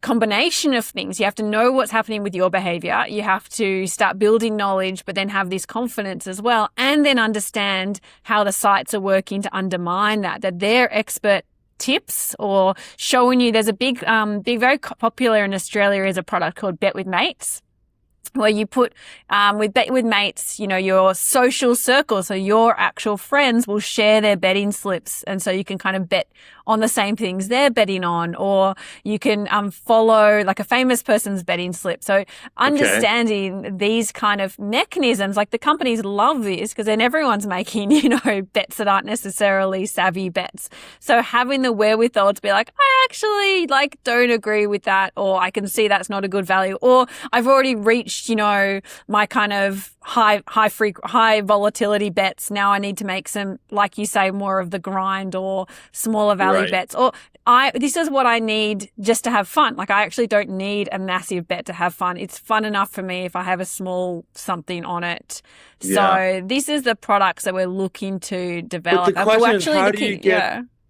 combination of things. You have to know what's happening with your behavior. You have to start building knowledge, but then have this confidence as well, and then understand how the sites are working to undermine that they're expert tips or showing you. There's a big, very popular in Australia is a product called Bet with Mates, where you put with Bet with Mates, your social circle. So your actual friends will share their betting slips. And so you can kind of bet on the same things they're betting on, or you can follow like a famous person's betting slip. So understanding these kind of mechanisms, like the companies love this because then everyone's making, bets that aren't necessarily savvy bets. So having the wherewithal to be like, I actually don't agree with that, or I can see that's not a good value, or I've already reached, my kind of high volatility bets. Now I need to make some, like you say, more of the grind or smaller value bets, or this is what I need just to have fun. I actually don't need a massive bet to have fun. It's fun enough for me if I have a small something on it. So this is the products that we're looking to develop. But the question is,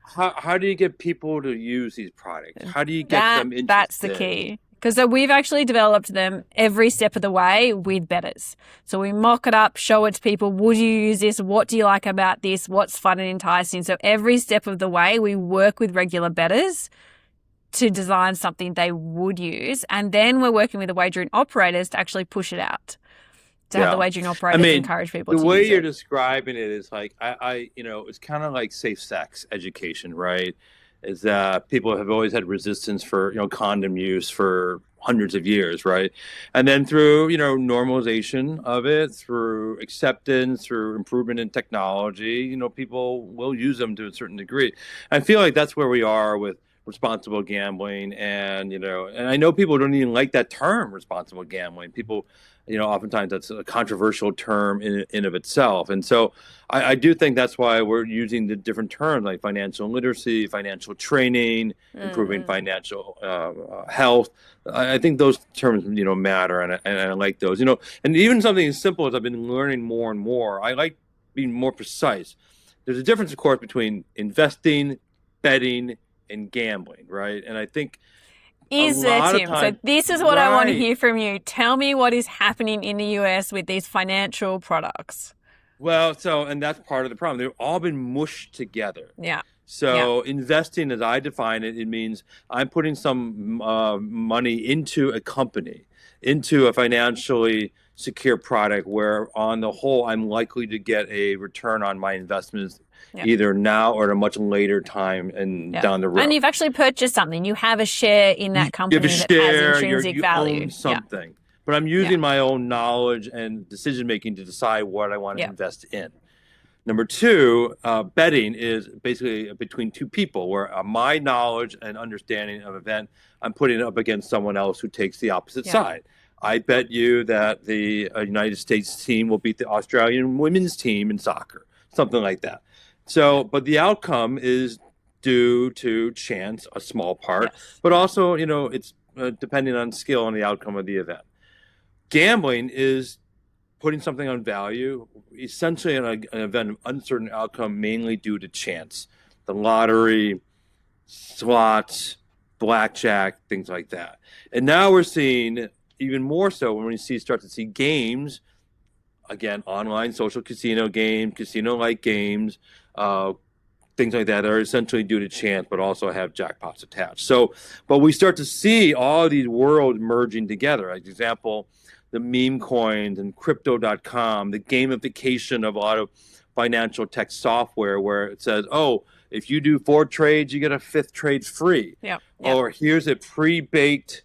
how do you get people to use these products? How do you get them interested? That's the key. Because we've actually developed them every step of the way with bettors. So we mock it up, show it to people. Would you use this? What do you like about this? What's fun and enticing? So every step of the way, we work with regular bettors to design something they would use. And then we're working with the wagering operators to actually push it out. To have the wagering operators encourage people to use it. The way you're describing it is it's kind of like safe sex education, right? Is that people have always had resistance for, condom use for hundreds of years, right? And then through, normalization of it, through acceptance, through improvement in technology, people will use them to a certain degree. I feel like that's where we are with responsible gambling, and and I know people don't even like that term, responsible gambling. People, oftentimes that's a controversial term in of itself, and so I do think that's why we're using the different terms like financial literacy, financial training, improving financial health. I think those terms matter, and I like those. And even something as simple as I've been learning more and more. I like being more precise. There's a difference, of course, between investing, betting, and gambling, right? And I think is there, Tim? So this is what I want to hear from you. Tell me what is happening in the US with these financial products. Well, and that's part of the problem. They've all been mushed together. Yeah. So investing, as I define it, it means I'm putting some money into a company, into a financially secure product where on the whole, I'm likely to get a return on my investments either now or at a much later time and down the road. And you've actually purchased something. You have a share in that company that has intrinsic value. Own something. But I'm using my own knowledge and decision-making to decide what I want to invest in. Number two, betting is basically between two people where my knowledge and understanding of event, I'm putting it up against someone else who takes the opposite side. I bet you that the United States team will beat the Australian women's team in soccer, something like that. So, but the outcome is due to chance, a small part, but also, it's depending on skill and the outcome of the event. Gambling is putting something on value, essentially in an event of uncertain outcome, mainly due to chance. The lottery, slots, blackjack, things like that. And now we're seeing even more so when we start to see games, again, online social casino games, casino-like games, things like that are essentially due to chance, but also have jackpots attached. So, but we start to see all these worlds merging together. As example, the meme coins and crypto.com, the gamification of a lot of financial tech software where it says, oh, if you do 4 trades, you get a 5th trade free. Or here's a pre-baked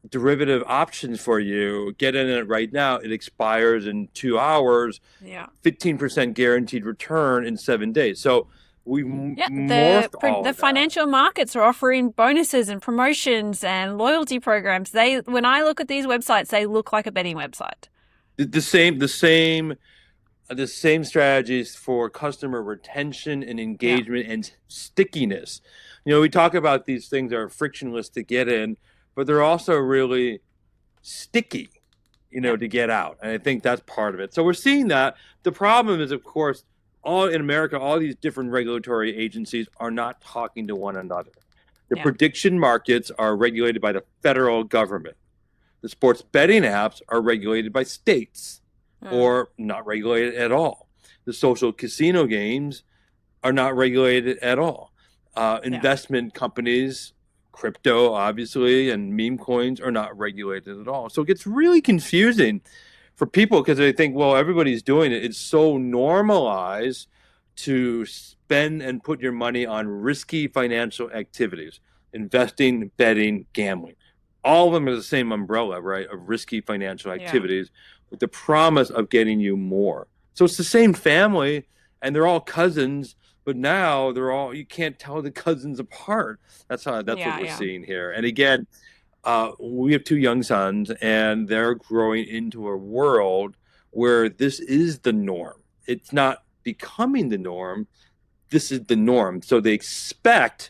derivative options for you. Get in it right now. It expires in 2 hours. 15% guaranteed return in 7 days. So we the financial markets are offering bonuses and promotions and loyalty programs. When I look at these websites, they look like a betting website. The same strategies for customer retention and engagement and stickiness. We talk about these things are frictionless to get in, but they're also really sticky, to get out. And I think that's part of it. So we're seeing that. The problem is, of course, all in America, all these different regulatory agencies are not talking to one another. The prediction markets are regulated by the federal government. The sports betting apps are regulated by states or not regulated at all. The social casino games are not regulated at all. Investment companies, crypto, obviously, and meme coins are not regulated at all. So it gets really confusing for people because they think, well, everybody's doing it. It's so normalized to spend and put your money on risky financial activities, investing, betting, gambling. All of them are the same umbrella, right, of risky financial activities with the promise of getting you more. So it's the same family, and they're all cousins, but now you can't tell the cousins apart. That's what we're seeing here. And again, we have 2 young sons, and they're growing into a world where this is the norm. It's not becoming the norm. This is the norm. So they expect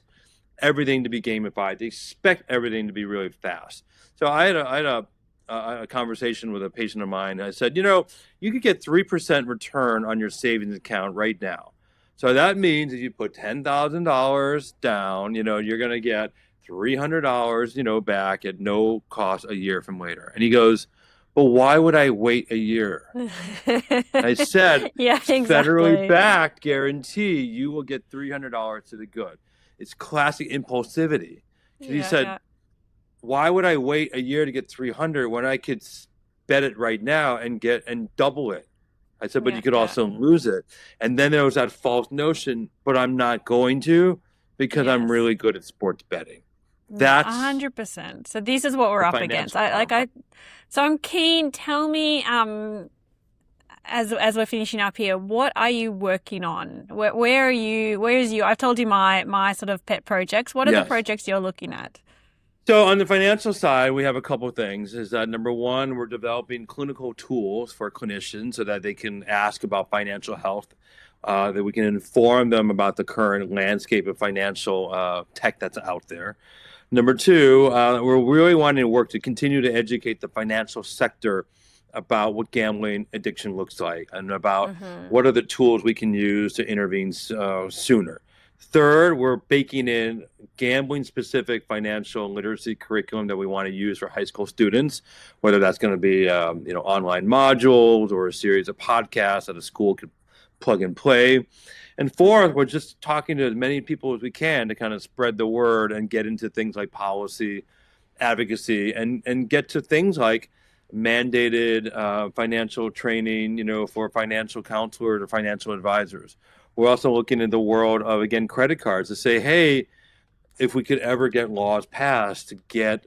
everything to be gamified. They expect everything to be really fast. So I had a conversation with a patient of mine. I said, you could get 3% return on your savings account right now. So that means if you put $10,000 down, you're going to get $300, back at no cost a year from later. And he goes, well, why would I wait a year? I said, federally backed guarantee you will get $300 to the good. It's classic impulsivity. He said, why would I wait a year to get 300 when I could bet it right now and double it? I said, but you could also lose it. And then there was that false notion, but I'm not going to because I'm really good at sports betting. That's 100%. So this is what we're up against. So I'm keen. Tell me, as we're finishing up here, what are you working on? Where are you? Where is you? I've told you my sort of pet projects. What are the projects you're looking at? So on the financial side, we have a couple of things. Is that number one, we're developing clinical tools for clinicians so that they can ask about financial health, that we can inform them about the current landscape of financial tech that's out there. Number two, we're really wanting to work to continue to educate the financial sector about what gambling addiction looks like and about what are the tools we can use to intervene sooner. Third, we're baking in gambling-specific financial literacy curriculum that we want to use for high school students, whether that's going to be online modules or a series of podcasts that a school could plug and play. And fourth, we're just talking to as many people as we can to kind of spread the word and get into things like policy, advocacy, and get to things like mandated financial training, for financial counselors or financial advisors. We're also looking at the world of, again, credit cards to say, hey, if we could ever get laws passed to get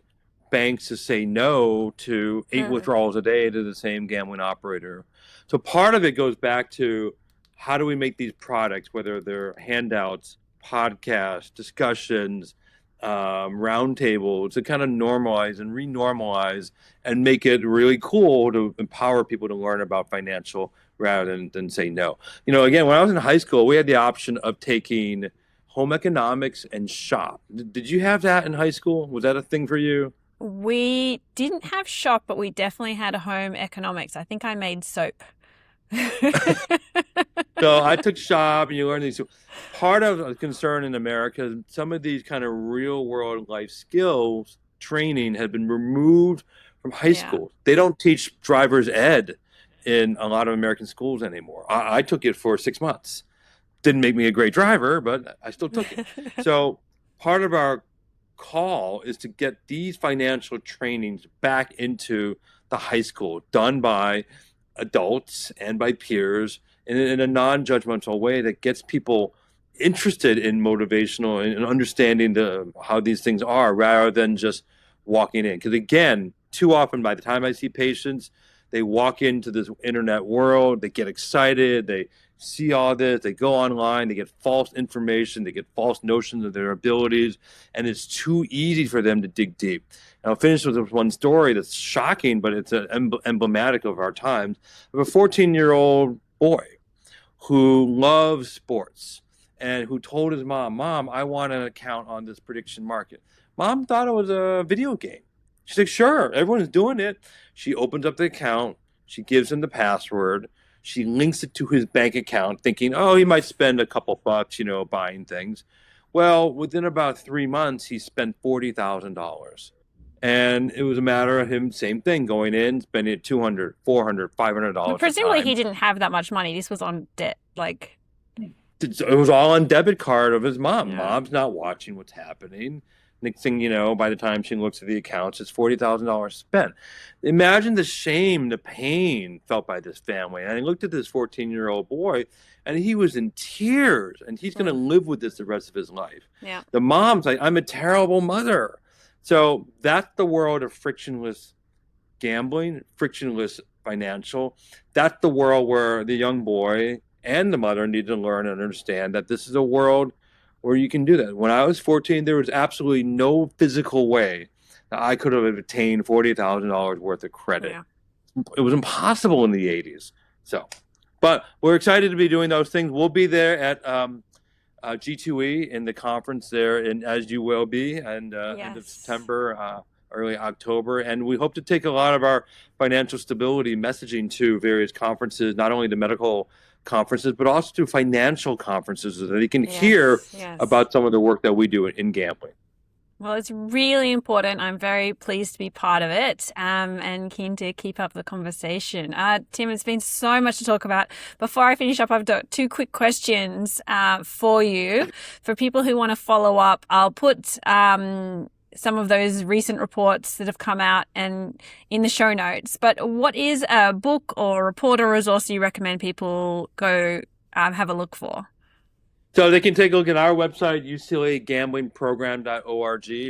banks to say no to 8 withdrawals a day to the same gambling operator. So part of it goes back to how do we make these products, whether they're handouts, podcasts, discussions, roundtables, to kind of normalize and renormalize and make it really cool to empower people to learn about financial rather than say no. Again, when I was in high school, we had the option of taking home economics and shop. Did you have that in high school? Was that a thing for you? We didn't have shop, but we definitely had home economics. I think I made soap. So I took shop, and you learn these. Part of the concern in America, some of these kind of real world life skills training had been removed from high school. They don't teach driver's ed in a lot of American schools anymore. I took it for 6 months. Didn't make me a great driver, but I still took it. So part of our call is to get these financial trainings back into the high school, done by adults and by peers in a non-judgmental way that gets people interested in motivational and understanding how these things are rather than just walking in. Because again, too often by the time I see patients, they walk into this internet world, they get excited, they see all this, they go online, they get false information, they get false notions of their abilities, and it's too easy for them to dig deep. And I'll finish with this one story that's shocking, but it's emblematic of our times, of a 14-year-old boy who loves sports and who told his mom, I want an account on this prediction market. Mom thought it was a video game. She's like, sure, everyone's doing it. She opens up the account. She gives him the password. She links it to his bank account thinking, he might spend a couple bucks, buying things. Well, within about 3 months, he spent $40,000. And it was a matter of him, same thing, going in, spending it $200, $400, $500. Presumably he didn't have that much money. This was on debt, It was all on debit card of his mom. Yeah. Mom's not watching what's happening. Next thing you know, by the time she looks at the accounts, it's $40,000 spent. Imagine the shame, the pain felt by this family. And I looked at this 14-year-old boy, and he was in tears, and he's going to live with this the rest of his life. Yeah. The mom's like, I'm a terrible mother. So that's the world of frictionless gambling, frictionless financial. That's the world where the young boy and the mother need to learn and understand that this is a world where you can do that. When I was 14, there was absolutely no physical way that I could have obtained $40,000 worth of credit. Yeah. It was impossible in the 80s. But we're excited to be doing those things. We'll be there at G2E in the conference there, as you will be, and end of September, early October. And we hope to take a lot of our financial stability messaging to various conferences, not only the medical conferences, but also to financial conferences so that they can hear about some of the work that we do in gambling. Well, it's really important. I'm very pleased to be part of it and keen to keep up the conversation. Tim, it's been so much to talk about. Before I finish up, I've got 2 quick questions for you. For people who want to follow up, I'll put some of those recent reports that have come out and in the show notes. But what is a book or report or resource you recommend people go have a look for? So they can take a look at our website, UCLA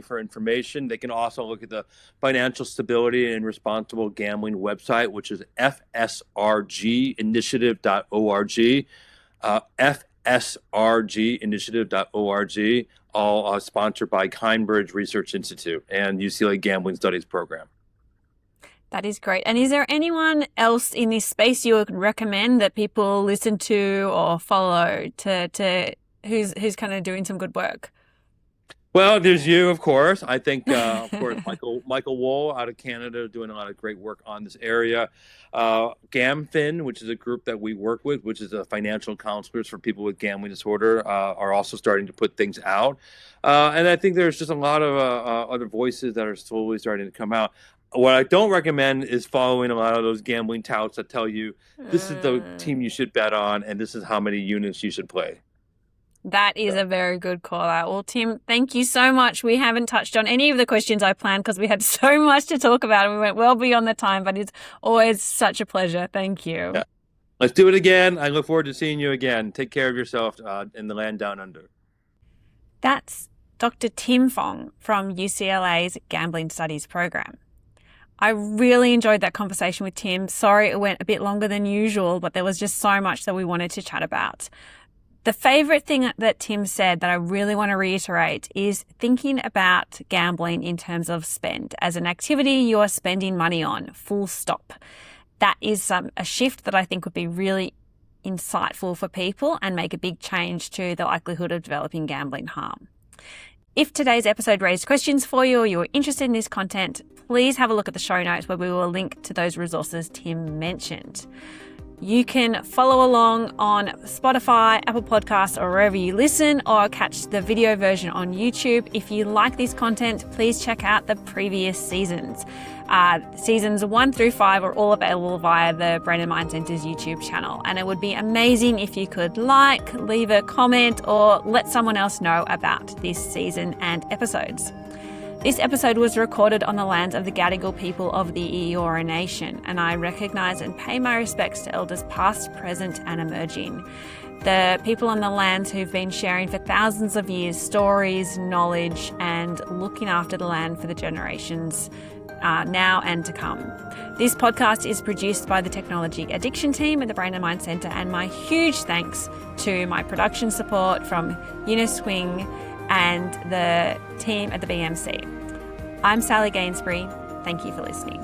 for information. They can also look at the Financial Stability and Responsible Gambling website, which is fsrginitiative.org, fsrginitiative.org, all sponsored by Kindbridge Research Institute and UCLA Gambling Studies Program. That is great. And is there anyone else in this space you would recommend that people listen to or follow to who's kind of doing some good work? Well, there's you, of course. I think, of course, Michael Wool out of Canada doing a lot of great work on this area. GamFin, which is a group that we work with, which is a financial counselors for people with gambling disorder, are also starting to put things out. And I think there's just a lot of other voices that are slowly starting to come out. What I don't recommend is following a lot of those gambling touts that tell you this is the team you should bet on and this is how many units you should play. That is a very good call out. Well, Tim, thank you so much. We haven't touched on any of the questions I planned because we had so much to talk about and we went well beyond the time, but it's always such a pleasure. Thank you. Yeah. Let's do it again. I look forward to seeing you again. Take care of yourself in the land down under. That's Dr. Tim Fong from UCLA's Gambling Studies Program. I really enjoyed that conversation with Tim. Sorry it went a bit longer than usual, but there was just so much that we wanted to chat about. The favorite thing that Tim said that I really want to reiterate is thinking about gambling in terms of spend as an activity you are spending money on, full stop. That is a shift that I think would be really insightful for people and make a big change to the likelihood of developing gambling harm. If today's episode raised questions for you or you're interested in this content, please have a look at the show notes where we will link to those resources Tim mentioned. You can follow along on Spotify, Apple Podcasts, or wherever you listen, or catch the video version on YouTube. If you like this content, please check out the previous seasons. Seasons 1 through 5 are all available via the Brain and Mind Center's YouTube channel. And it would be amazing if you could leave a comment, or let someone else know about this season and episodes. This episode was recorded on the lands of the Gadigal people of the Eora Nation, and I recognise and pay my respects to elders past, present and emerging. The people on the lands who've been sharing for thousands of years stories, knowledge and looking after the land for the generations now and to come. This podcast is produced by the Technology Addiction team at the Brain and Mind Centre, and my huge thanks to my production support from Eunice Swing and the team at the BMC. I'm Sally Gainsbury. Thank you for listening.